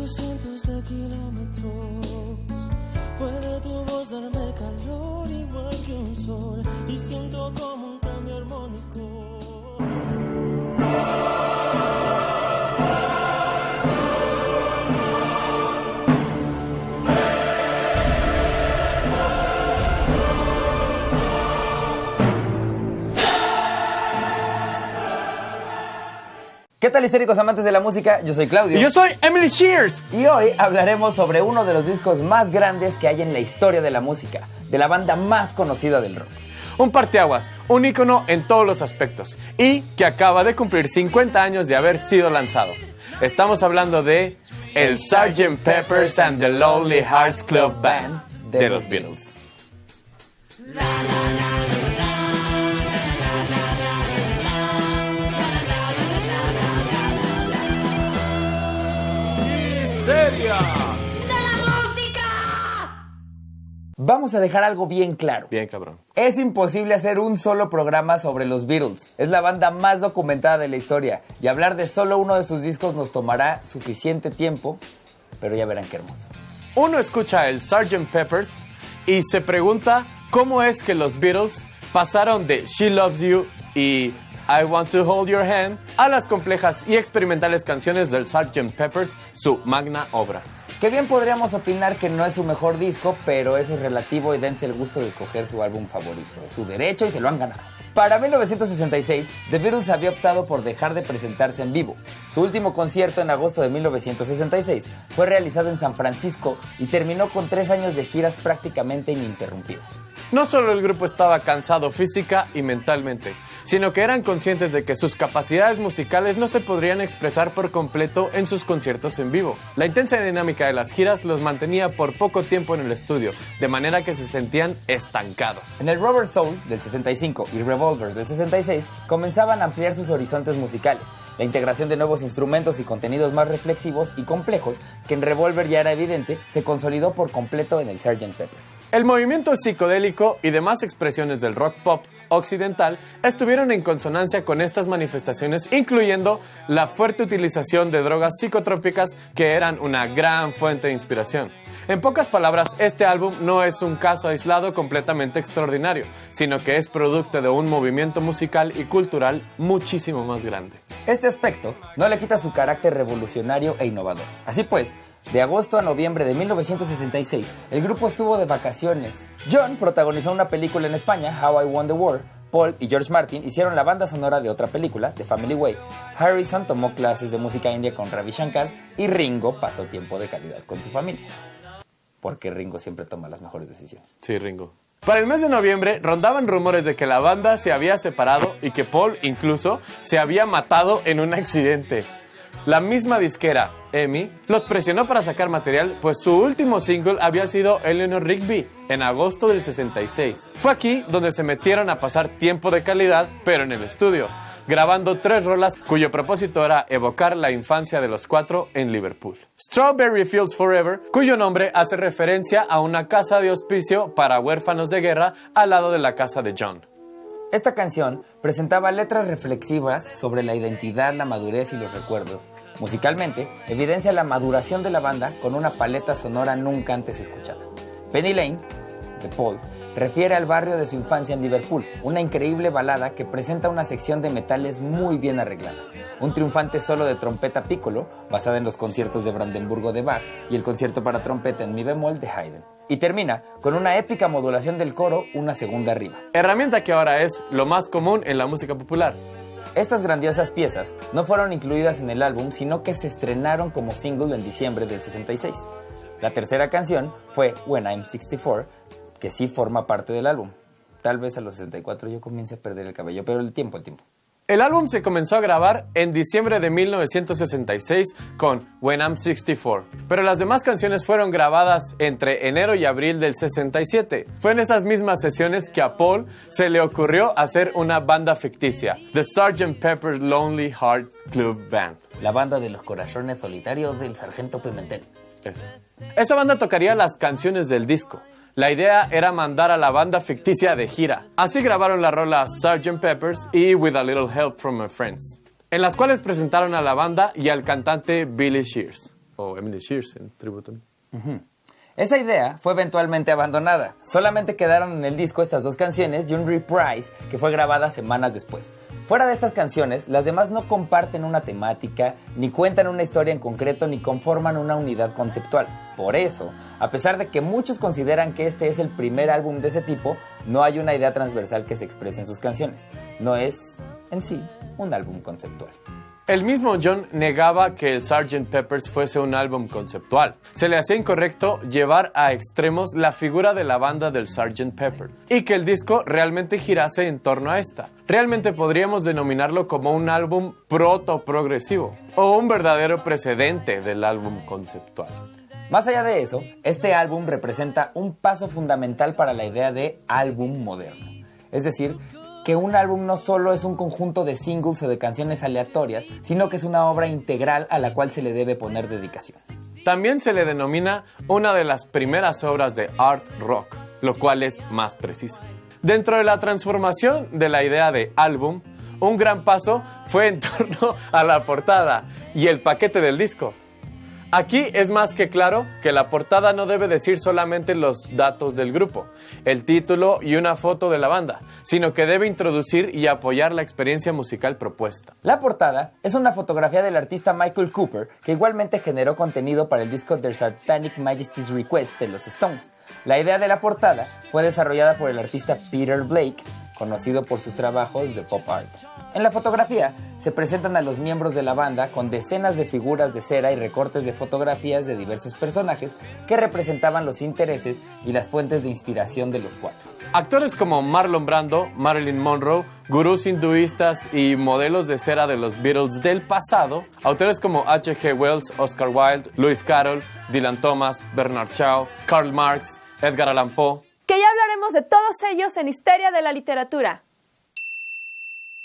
varios cientos de kilómetros. Puede tu voz darme calor igual que un sol, y siento como un cambio armónico. ¿Qué tal, histéricos amantes de la música? Yo soy Claudio. Y yo soy Emily Shears. Y hoy hablaremos sobre uno de los discos más grandes que hay en la historia de la música, de la banda más conocida del rock. Un parteaguas, un ícono en todos los aspectos y que acaba de cumplir 50 años de haber sido lanzado. Estamos hablando de el Sgt. Pepper's and the Lonely Hearts Club Band de los Beatles. Vamos a dejar algo bien claro. Bien, cabrón. Es imposible hacer un solo programa sobre los Beatles. Es la banda más documentada de la historia. Y hablar de solo uno de sus discos nos tomará suficiente tiempo, pero ya verán qué hermoso. Uno escucha el Sgt. Pepper's y se pregunta cómo es que los Beatles pasaron de She Loves You y I Want to Hold Your Hand a las complejas y experimentales canciones del Sgt. Pepper's, su magna obra. Que bien podríamos opinar que no es su mejor disco, pero eso es relativo y dense el gusto de escoger su álbum favorito. Es su derecho y se lo han ganado. Para 1966, The Beatles había optado por dejar de presentarse en vivo. Su último concierto en agosto de 1966 fue realizado en San Francisco y terminó con 3 años de giras prácticamente ininterrumpidas. No solo el grupo estaba cansado física y mentalmente, sino que eran conscientes de que sus capacidades musicales no se podrían expresar por completo en sus conciertos en vivo. La intensa dinámica de las giras los mantenía por poco tiempo en el estudio, de manera que se sentían estancados. En el Rubber Soul del 65 y Revolver del 66 comenzaban a ampliar sus horizontes musicales. La integración de nuevos instrumentos y contenidos más reflexivos y complejos, que en Revolver ya era evidente, se consolidó por completo en el Sgt. Pepper. El movimiento psicodélico y demás expresiones del rock pop occidental estuvieron en consonancia con estas manifestaciones, incluyendo la fuerte utilización de drogas psicotrópicas que eran una gran fuente de inspiración. En pocas palabras, este álbum no es un caso aislado completamente extraordinario, sino que es producto de un movimiento musical y cultural muchísimo más grande. Este aspecto no le quita su carácter revolucionario e innovador. Así pues, de agosto a noviembre de 1966, el grupo estuvo de vacaciones. John protagonizó una película en España, How I Won the War. Paul y George Martin hicieron la banda sonora de otra película, The Family Way. Harrison tomó clases de música india con Ravi Shankar y Ringo pasó tiempo de calidad con su familia. Porque Ringo siempre toma las mejores decisiones. Sí, Ringo. Para el mes de noviembre rondaban rumores de que la banda se había separado y que Paul incluso se había matado en un accidente. La misma disquera, EMI, los presionó para sacar material, pues su último single había sido Eleanor Rigby, en agosto del 66. Fue aquí donde se metieron a pasar tiempo de calidad, pero en el estudio, grabando 3 rolas cuyo propósito era evocar la infancia de los 4 en Liverpool. Strawberry Fields Forever, cuyo nombre hace referencia a una casa de hospicio para huérfanos de guerra al lado de la casa de John. Esta canción presentaba letras reflexivas sobre la identidad, la madurez y los recuerdos. Musicalmente, evidencia la maduración de la banda con una paleta sonora nunca antes escuchada. Penny Lane, de Paul, refiere al barrio de su infancia en Liverpool, una increíble balada que presenta una sección de metales muy bien arreglada. Un triunfante solo de trompeta piccolo, basada en los conciertos de Brandenburgo de Bach y el concierto para trompeta en mi bemol de Haydn. Y termina con una épica modulación del coro, una segunda arriba. Herramienta que ahora es lo más común en la música popular. Estas grandiosas piezas no fueron incluidas en el álbum, sino que se estrenaron como single en diciembre del 66. La tercera canción fue When I'm 64, que sí forma parte del álbum. Tal vez a los 64 yo comience a perder el cabello, pero el tiempo. El álbum se comenzó a grabar en diciembre de 1966 con When I'm 64, pero las demás canciones fueron grabadas entre enero y abril del 67. Fue en esas mismas sesiones que a Paul se le ocurrió hacer una banda ficticia, The Sgt. Pepper's Lonely Hearts Club Band. La banda de los corazones solitarios del Sargento Pimentel. Eso. Esa banda tocaría las canciones del disco. La idea era mandar a la banda ficticia de gira. Así grabaron la rola Sgt. Pepper's y With a Little Help from My Friends, en las cuales presentaron a la banda y al cantante Billy Shears. o Emily Shears en tributo. Esa idea fue eventualmente abandonada. Solamente quedaron en el disco estas 2 canciones y un reprise que fue grabada semanas después. Fuera de estas canciones, las demás no comparten una temática, ni cuentan una historia en concreto, ni conforman una unidad conceptual. Por eso, a pesar de que muchos consideran que este es el primer álbum de ese tipo, no hay una idea transversal que se exprese en sus canciones. No es, en sí, un álbum conceptual. El mismo John negaba que el Sgt. Pepper's fuese un álbum conceptual. Se le hacía incorrecto llevar a extremos la figura de la banda del Sgt. Pepper y que el disco realmente girase en torno a esta. Realmente podríamos denominarlo como un álbum proto-progresivo o un verdadero precedente del álbum conceptual. Más allá de eso, este álbum representa un paso fundamental para la idea de álbum moderno. Es decir, que un álbum no solo es un conjunto de singles o de canciones aleatorias, sino que es una obra integral a la cual se le debe poner dedicación. También se le denomina una de las primeras obras de art rock, lo cual es más preciso. Dentro de la transformación de la idea de álbum, un gran paso fue en torno a la portada y el paquete del disco. Aquí es más que claro que la portada no debe decir solamente los datos del grupo, el título y una foto de la banda, sino que debe introducir y apoyar la experiencia musical propuesta. La portada es una fotografía del artista Michael Cooper, que igualmente generó contenido para el disco Their Satanic Majesty's Request de los Stones. La idea de la portada fue desarrollada por el artista Peter Blake, conocido por sus trabajos de pop art. En la fotografía se presentan a los miembros de la banda con decenas de figuras de cera y recortes de fotografías de diversos personajes que representaban los intereses y las fuentes de inspiración de los 4. Actores como Marlon Brando, Marilyn Monroe, gurús hinduistas y modelos de cera de los Beatles del pasado, autores como H.G. Wells, Oscar Wilde, Lewis Carroll, Dylan Thomas, Bernard Shaw, Karl Marx, Edgar Allan Poe. Que ya hablaremos de todos ellos en Histeria de la Literatura.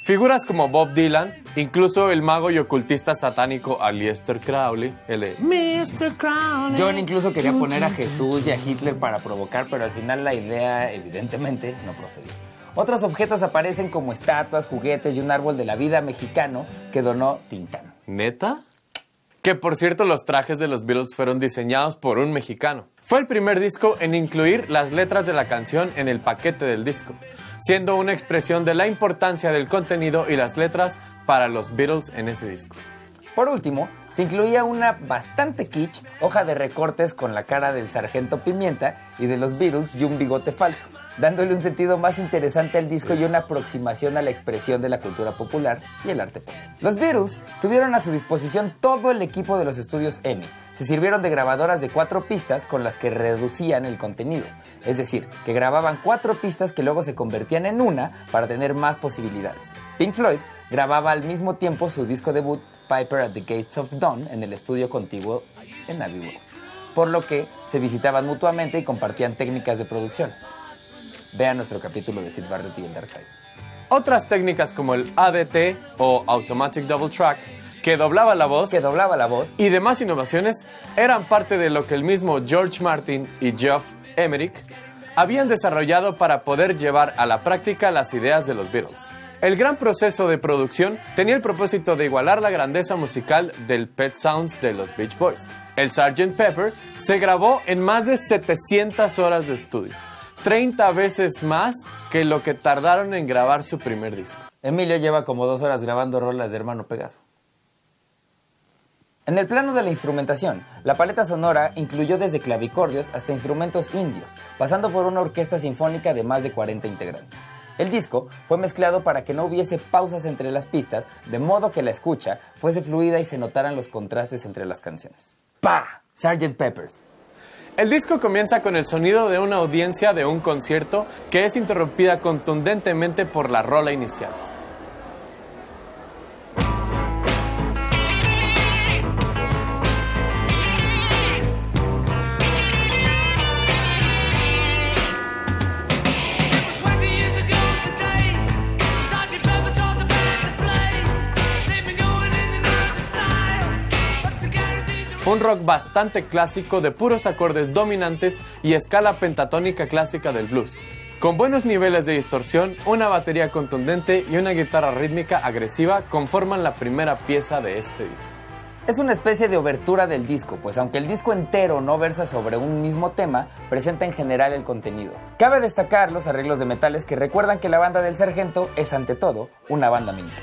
Figuras como Bob Dylan, incluso el mago y ocultista satánico Aleister Crowley, el de Mr. Crowley. John incluso quería poner a Jesús y a Hitler para provocar, pero al final la idea evidentemente no procedió. Otros objetos aparecen como estatuas, juguetes y un árbol de la vida mexicano que donó Tintán. ¿Neta? Que por cierto los trajes de los Beatles fueron diseñados por un mexicano. Fue el primer disco en incluir las letras de la canción en el paquete del disco, siendo una expresión de la importancia del contenido y las letras para los Beatles en ese disco. Por último, se incluía una bastante kitsch hoja de recortes con la cara del Sargento Pimienta y de los Beatles y un bigote falso, dándole un sentido más interesante al disco y una aproximación a la expresión de la cultura popular y el arte pop. Los Beatles tuvieron a su disposición todo el equipo de los estudios EMI. Se sirvieron de grabadoras de 4 pistas con las que reducían el contenido. Es decir, que grababan 4 pistas que luego se convertían en una para tener más posibilidades. Pink Floyd grababa al mismo tiempo su disco debut Piper at the Gates of Dawn en el estudio contiguo en Abbey Road, por lo que se visitaban mutuamente y compartían técnicas de producción. Vean nuestro capítulo de Syd Barrett y el Dark Side. Otras técnicas como el ADT o Automatic Double Track, que doblaba la voz, y demás innovaciones eran parte de lo que el mismo George Martin y Geoff Emerick habían desarrollado para poder llevar a la práctica las ideas de los Beatles. El gran proceso de producción tenía el propósito de igualar la grandeza musical del Pet Sounds de los Beach Boys. El Sgt. Pepper se grabó en más de 700 horas de estudio, 30 veces más que lo que tardaron en grabar su primer disco. Emilio lleva como 2 horas grabando rolas de Hermano Pegado. En el plano de la instrumentación, la paleta sonora incluyó desde clavicordios hasta instrumentos indios, pasando por una orquesta sinfónica de más de 40 integrantes. El disco fue mezclado para que no hubiese pausas entre las pistas, de modo que la escucha fuese fluida y se notaran los contrastes entre las canciones. ¡Pah! Sgt. Pepper's. El disco comienza con el sonido de una audiencia de un concierto que es interrumpida contundentemente por la rola inicial. Un rock bastante clásico de puros acordes dominantes y escala pentatónica clásica del blues, con buenos niveles de distorsión, una batería contundente y una guitarra rítmica agresiva conforman la primera pieza de este disco. Es una especie de obertura del disco, pues aunque el disco entero no versa sobre un mismo tema, presenta en general el contenido. Cabe destacar los arreglos de metales que recuerdan que la banda del Sargento es ante todo una banda militar.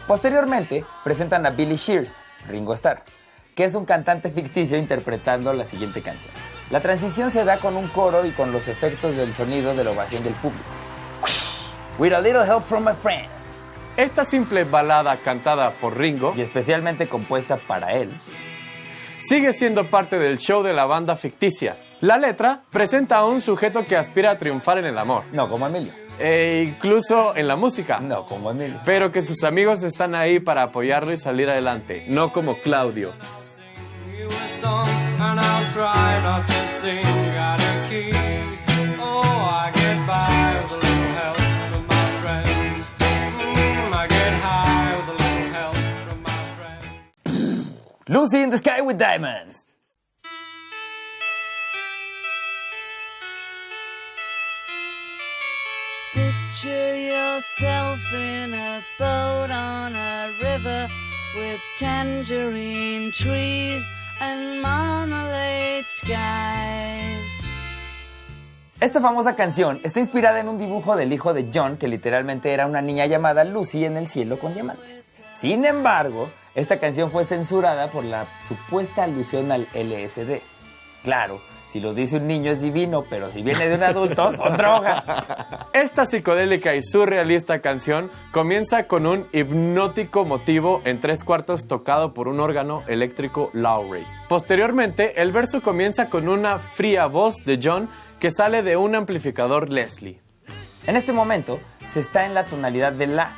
Posteriormente, presentan a Billy Shears, Ringo Starr, que es un cantante ficticio interpretando la siguiente canción. La transición se da con un coro y con los efectos del sonido de la ovación del público. With a little help from my friends. Esta simple balada cantada por Ringo, Y especialmente compuesta para él, sigue siendo parte del show de la banda ficticia. La letra presenta a un sujeto que aspira a triunfar en el amor, no como Emilio, e incluso en la música, no como Emilio. pero que sus amigos están ahí para apoyarlo y salir adelante, no como Claudio. You a song and I'll try not to sing out of key. Oh, I get by with a little help from my friends. I get high with a little help from my friends. Lucy in the Sky with Diamonds. Picture yourself in a boat on a river with tangerine trees and marmalade skies. Esta famosa canción está inspirada en un dibujo del hijo de John, que literalmente era una niña llamada Lucy en el cielo con diamantes. Sin embargo, esta canción fue censurada por la supuesta alusión al LSD. Claro, si lo dice un niño es divino, pero si viene de un adulto son drogas. Esta psicodélica y surrealista canción comienza con un hipnótico motivo en 3/4 tocado por un órgano eléctrico Lowrey. Posteriormente, el verso comienza con una fría voz de John que sale de un amplificador Leslie. En este momento se está en la tonalidad de La.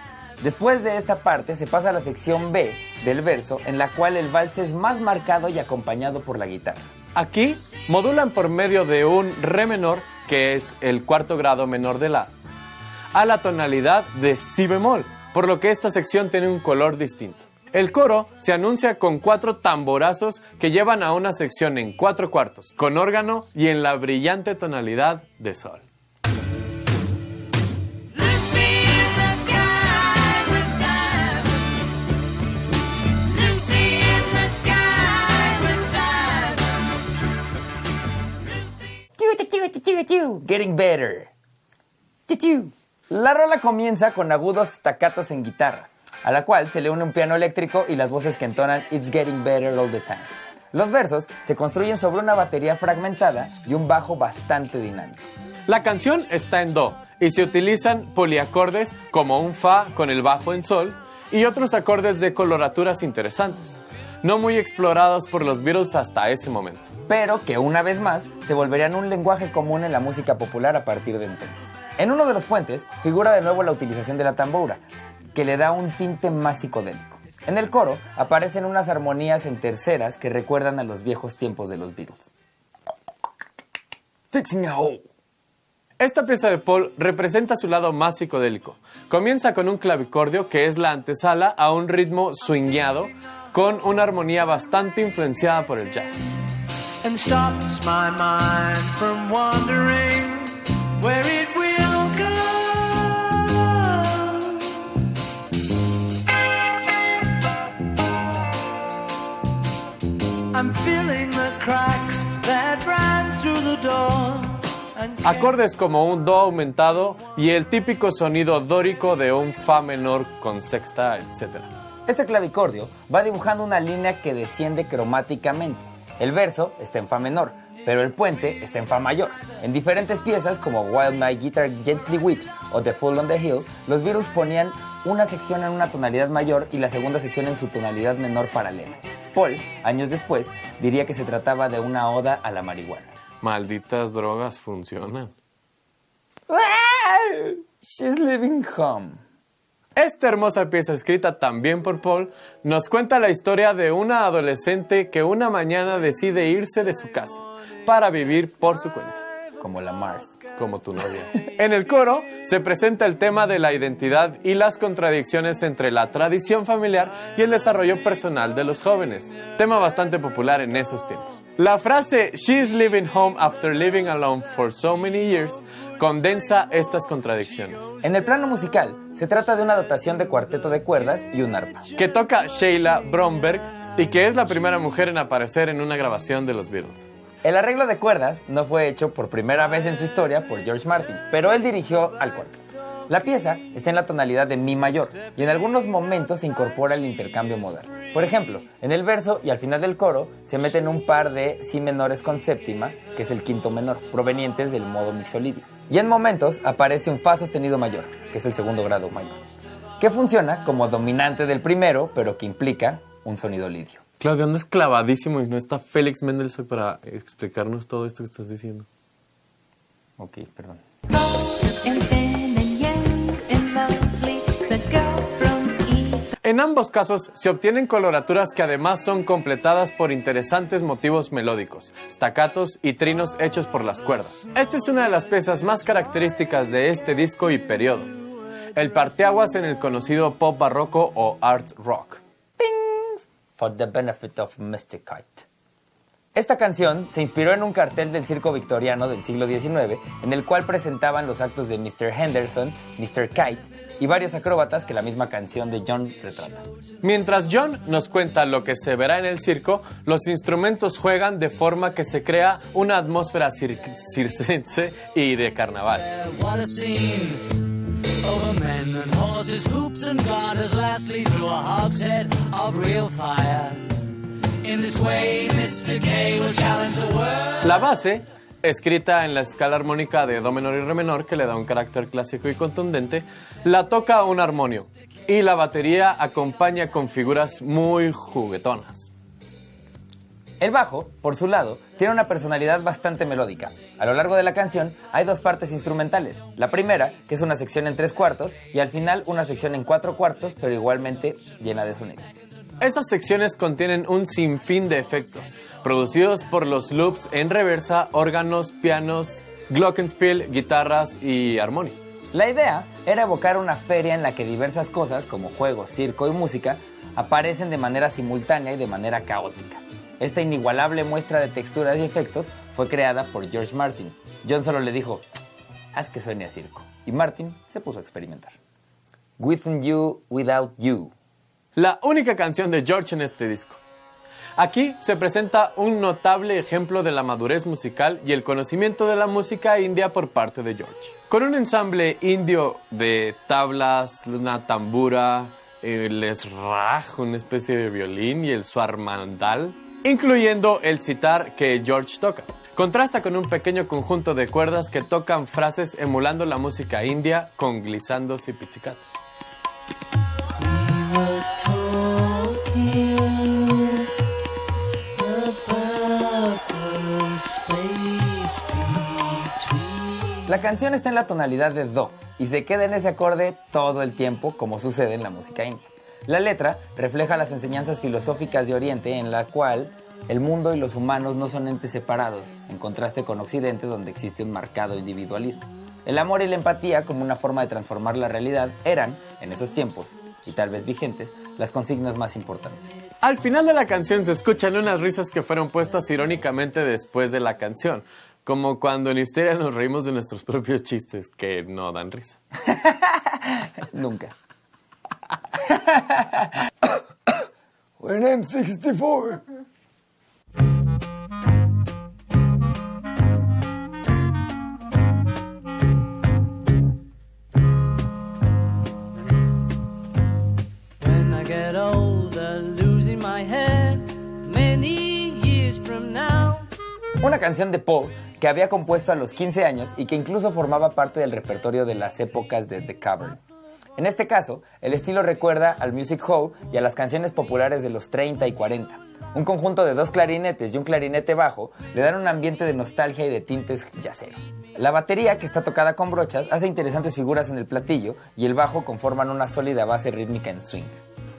Después de esta parte se pasa a la sección B del verso, en la cual el vals es más marcado y acompañado por la guitarra. Aquí modulan por medio de un re menor, que es el 4º grado menor de La, a la tonalidad de Si bemol, por lo que esta sección tiene un color distinto. El coro se anuncia con 4 tamborazos que llevan a una sección en 4/4, con órgano y en la brillante tonalidad de Sol. Getting better. La rola comienza con agudos staccatos en guitarra, a la cual se le une un piano eléctrico y las voces que entonan It's getting better all the time. Los versos se construyen sobre una batería fragmentada y un bajo bastante dinámico. La canción está en Do y se utilizan poliacordes como un Fa con el bajo en Sol y otros acordes de coloraturas interesantes, no muy explorados por los Beatles hasta ese momento. Pero que una vez más se volverían un lenguaje común en la música popular a partir de entonces. En uno de los puentes figura de nuevo la utilización de la tambora, que le da un tinte más psicodélico. En el coro aparecen unas armonías en terceras que recuerdan a los viejos tiempos de los Beatles. Fixing a hole. Esta pieza de Paul representa su lado más psicodélico. Comienza con un clavicordio que es la antesala a un ritmo swingueado con una armonía bastante influenciada por el jazz. And stops my mind from wondering where it will go. I'm feeling the cracks that ran through the door. Acordes como un Do aumentado y el típico sonido dórico de un Fa menor con sexta, etc. Este clavicordio va dibujando una línea que desciende cromáticamente. El verso está en Fa menor, pero el puente está en Fa mayor. En diferentes piezas como While My Guitar Gently Weeps o The Fool on the Hill, los Beatles ponían una sección en una tonalidad mayor y la segunda sección en su tonalidad menor paralela. Paul, años después, diría que se trataba de una oda a la marihuana. Malditas drogas funcionan. She's Living Home. Esta hermosa pieza, escrita también por Paul, nos cuenta la historia de una adolescente que una mañana decide irse de su casa para vivir por su cuenta. Como la Mars. Como tu novia. En el coro se presenta el tema de la identidad y las contradicciones entre la tradición familiar y el desarrollo personal de los jóvenes, tema bastante popular en esos tiempos. La frase "She's living home after living alone for so many years" condensa estas contradicciones. En el plano musical, se trata de una dotación de cuarteto de cuerdas y un arpa. Que toca Sheila Bromberg, y que es la primera mujer en aparecer en una grabación de los Beatles. El arreglo de cuerdas no fue hecho por primera vez en su historia por George Martin, pero él dirigió al cuarteto. La pieza está en la tonalidad de mi mayor y en algunos momentos se incorpora el intercambio modal. Por ejemplo, en el verso y al final del coro se meten un par de si menores con séptima, que es el quinto menor, provenientes del modo mixolidio. Y en momentos aparece un fa sostenido mayor, que es el segundo grado mayor, que funciona como dominante del primero, pero que implica un sonido lidio. Claudio, andas clavadísimo y no está Félix Mendelssohn para explicarnos todo esto que estás diciendo. Ok, perdón. En ambos casos se obtienen coloraturas que además son completadas por interesantes motivos melódicos, staccatos y trinos hechos por las cuerdas. Esta es una de las piezas más características de este disco y periodo, el parteaguas en el conocido pop barroco o art rock. For the benefit of Mr. Kite. Esta canción se inspiró en un cartel del circo victoriano del siglo XIX, en el cual presentaban los actos de Mr. Henderson, Mr. Kite y varios acróbatas que la misma canción de John retrata. Mientras John nos cuenta lo que se verá en el circo, los instrumentos juegan de forma que se crea una atmósfera circense y de carnaval. What a scene! Over men and horses, hoops and garters, lastly through a hogshead of real fire. In this way, Mr. K will challenge the world. La base, escrita en la escala armónica de do menor y re menor, que le da un carácter clásico y contundente, la toca un armonio y la batería acompaña con figuras muy juguetonas. El bajo, por su lado, tiene una personalidad bastante melódica. A lo largo de la canción hay dos partes instrumentales. La primera, que es una sección en 3/4, y al final una sección en 4/4, pero igualmente llena de sonidos. Esas secciones contienen un sinfín de efectos, producidos por los loops en reversa, órganos, pianos, glockenspiel, guitarras y armonio. La idea era evocar una feria en la que diversas cosas, como juegos, circo y música, aparecen de manera simultánea y de manera caótica. Esta inigualable muestra de texturas y efectos fue creada por George Martin. John solo le dijo, haz que suene a circo. Y Martin se puso a experimentar. Within You, Without You. La única canción de George en este disco. Aquí se presenta un notable ejemplo de la madurez musical y el conocimiento de la música india por parte de George. Con un ensamble indio de tablas, una tambura, el esraj, una especie de violín, y el swarmandal, incluyendo el sitar que George toca. Contrasta con un pequeño conjunto de cuerdas que tocan frases emulando la música india con glissandos y pizzicatos. La canción está en la tonalidad de do y se queda en ese acorde todo el tiempo, como sucede en la música india. La letra refleja las enseñanzas filosóficas de Oriente, en la cual el mundo y los humanos no son entes separados, en contraste con Occidente, donde existe un marcado individualismo. El amor y la empatía, como una forma de transformar la realidad, eran, en esos tiempos, y tal vez vigentes, las consignas más importantes. Al final de la canción se escuchan unas risas que fueron puestas irónicamente después de la canción, como cuando en Histeria nos reímos de nuestros propios chistes que no dan risa. Nunca. When I'm 64. When I get older, losing my head, many years from now. Una canción de Paul que había compuesto a los 15 años y que incluso formaba parte del repertorio de las épocas de The Cavern. En este caso, el estilo recuerda al music hall y a las canciones populares de los 30 y 40. Un conjunto de 2 clarinetes y un clarinete bajo le dan un ambiente de nostalgia y de tintes yaceros. La batería, que está tocada con brochas, hace interesantes figuras en el platillo y el bajo conforman una sólida base rítmica en swing.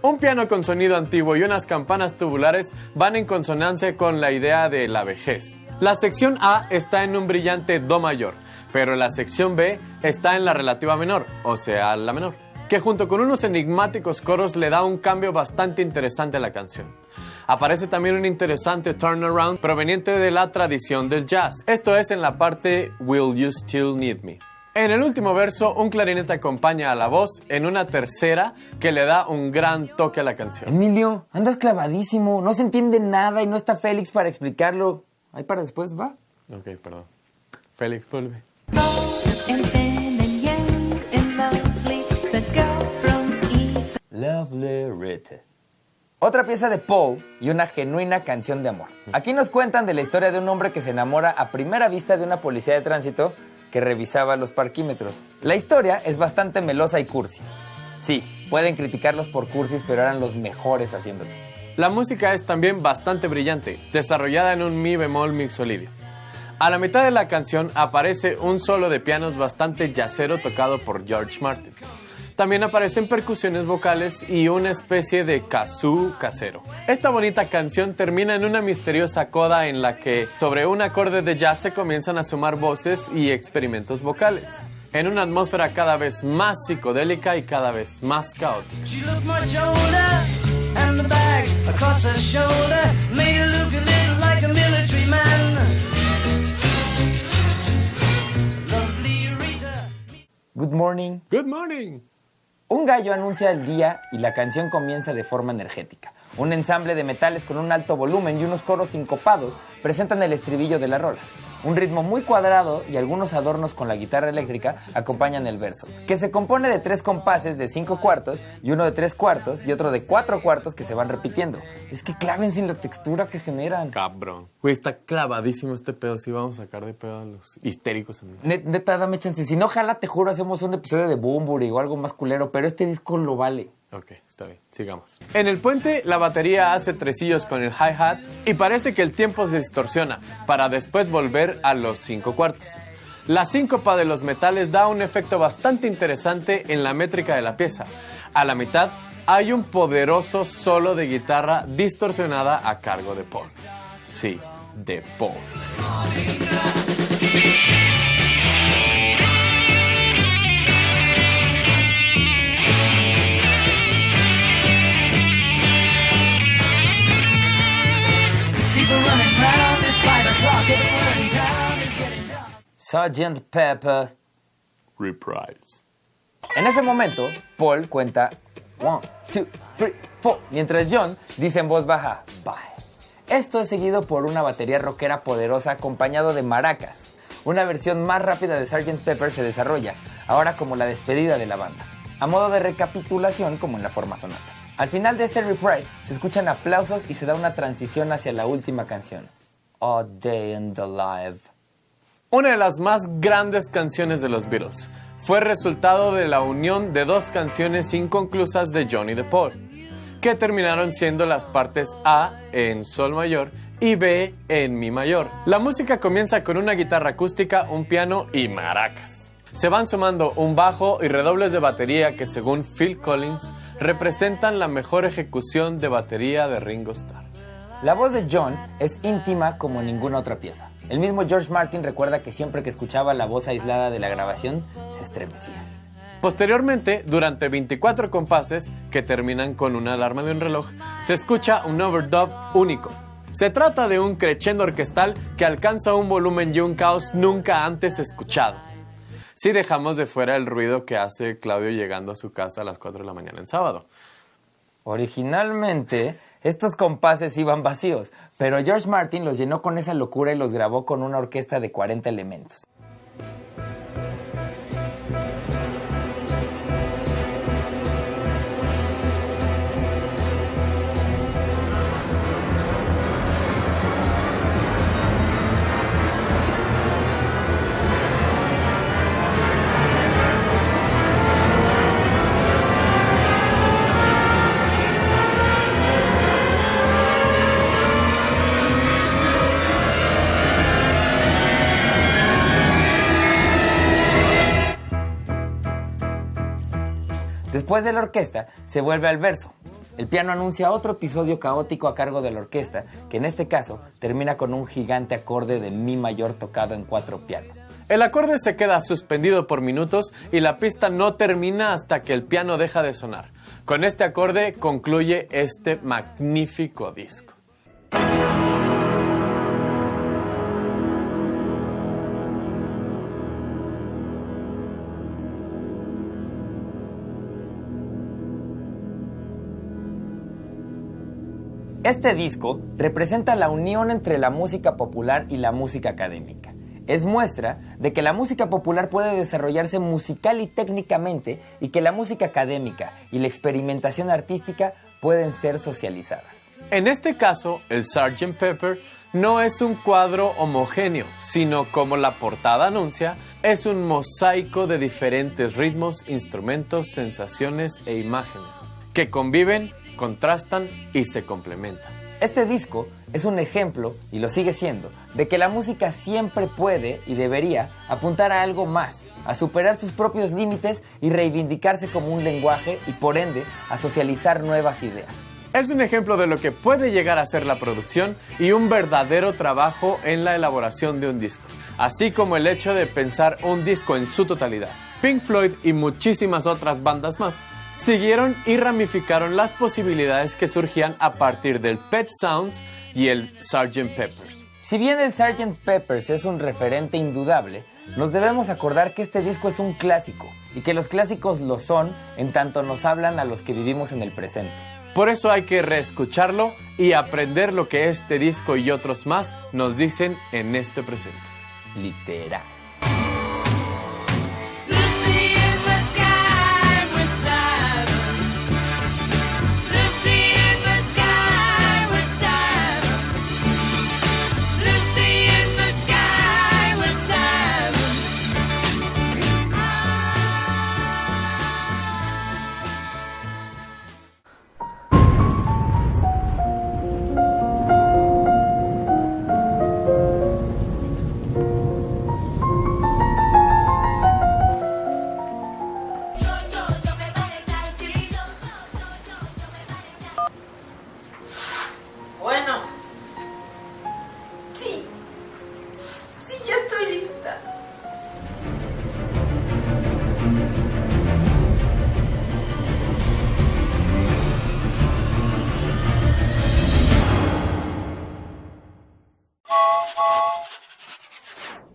Un piano con sonido antiguo y unas campanas tubulares van en consonancia con la idea de la vejez. La sección A está en un brillante do mayor, pero la sección B está en la relativa menor, o sea, la menor, que junto con unos enigmáticos coros le da un cambio bastante interesante a la canción. Aparece también un interesante turnaround proveniente de la tradición del jazz, esto es en la parte Will You Still Need Me. En el último verso, un clarinete acompaña a la voz en una tercera que le da un gran toque a la canción. Emilio, andas clavadísimo, no se entiende nada y no está Félix para explicarlo. Ahí para después, ¿va? Ok, perdón. Félix, vuelve. Lovely Rita. Otra pieza de Paul y una genuina canción de amor. Aquí nos cuentan de la historia de un hombre que se enamora a primera vista de una policía de tránsito que revisaba los parquímetros. La historia es bastante melosa y cursi. Sí, pueden criticarlos por cursis, pero eran los mejores haciéndolo. La música es también bastante brillante, desarrollada en un mi bemol mixolidio. A la mitad de la canción aparece un solo de pianos bastante jazzero tocado por George Martin. También aparecen percusiones vocales y una especie de kazoo casero. Esta bonita canción termina en una misteriosa coda en la que sobre un acorde de jazz se comienzan a sumar voces y experimentos vocales, en una atmósfera cada vez más psicodélica y cada vez más caótica. She looked my shoulder and the bag across her shoulder made her look a little like a military man. Lovely Rita. Good morning. Good morning. Un gallo anuncia el día y la canción comienza de forma energética. Un ensamble de metales con un alto volumen y unos coros sincopados presentan el estribillo de la rola. Un ritmo muy cuadrado y algunos adornos con la guitarra eléctrica acompañan el verso, que se compone de 3 compases de 5 cuartos y uno de 3 cuartos y otro de 4 cuartos que se van repitiendo. Es que clávense en la textura que generan. Cabrón. Güey, está clavadísimo este pedo. Sí, vamos a sacar de pedo a los histéricos. Neta, dame chance. Si no, ojalá, te juro, hacemos un episodio de Bunbury o algo más culero, pero este disco lo vale. Ok, está bien, sigamos. En el puente, la batería hace tresillos con el hi-hat y parece que el tiempo se distorsiona para después volver a los 5 cuartos. La síncopa de los metales da un efecto bastante interesante en la métrica de la pieza. A la mitad, hay un poderoso solo de guitarra distorsionada a cargo de Paul. Sí, de Paul. Sgt. Pepper. Reprise. En ese momento, Paul cuenta 1, 2, 3, 4, mientras John dice en voz baja, bye. Esto es seguido por una batería rockera poderosa acompañado de maracas. Una versión más rápida de Sgt. Pepper se desarrolla, ahora como la despedida de la banda, a modo de recapitulación como en la forma sonata. Al final de este reprise se escuchan aplausos y se da una transición hacia la última canción, A Day in the Life. Una de las más grandes canciones de los Beatles fue resultado de la unión de 2 canciones inconclusas de John y de Paul, que terminaron siendo las partes A en Sol mayor y B en Mi mayor. La música comienza con una guitarra acústica, un piano y maracas. Se van sumando un bajo y redobles de batería que, según Phil Collins, representan la mejor ejecución de batería de Ringo Starr. La voz de John es íntima como ninguna otra pieza. El mismo George Martin recuerda que siempre que escuchaba la voz aislada de la grabación, se estremecía. Posteriormente, durante 24 compases, que terminan con una alarma de un reloj, se escucha un overdub único. Se trata de un crescendo orquestal que alcanza un volumen y un caos nunca antes escuchado. Si dejamos de fuera el ruido que hace Claudio llegando a su casa a las 4 de la mañana en sábado. Originalmente, estos compases iban vacíos, pero George Martin los llenó con esa locura y los grabó con una orquesta de 40 elementos. Después de la orquesta, se vuelve al verso. El piano anuncia otro episodio caótico a cargo de la orquesta, que en este caso termina con un gigante acorde de Mi mayor tocado en 4 pianos. El acorde se queda suspendido por minutos y la pista no termina hasta que el piano deja de sonar. Con este acorde concluye este magnífico disco. Este disco representa la unión entre la música popular y la música académica. Es muestra de que la música popular puede desarrollarse musical y técnicamente y que la música académica y la experimentación artística pueden ser socializadas. En este caso, el Sgt. Pepper no es un cuadro homogéneo, sino como la portada anuncia, es un mosaico de diferentes ritmos, instrumentos, sensaciones e imágenes que conviven, contrastan y se complementan. Este disco es un ejemplo, y lo sigue siendo, de que la música siempre puede y debería apuntar a algo más, a superar sus propios límites y reivindicarse como un lenguaje y por ende a socializar nuevas ideas. Es un ejemplo de lo que puede llegar a ser la producción y un verdadero trabajo en la elaboración de un disco, así como el hecho de pensar un disco en su totalidad. Pink Floyd y muchísimas otras bandas más siguieron y ramificaron las posibilidades que surgían a partir del Pet Sounds y el Sgt. Pepper's. Si bien el Sgt. Pepper's es un referente indudable, nos debemos acordar que este disco es un clásico y que los clásicos lo son en tanto nos hablan a los que vivimos en el presente. Por eso hay que reescucharlo y aprender lo que este disco y otros más nos dicen en este presente. Literal.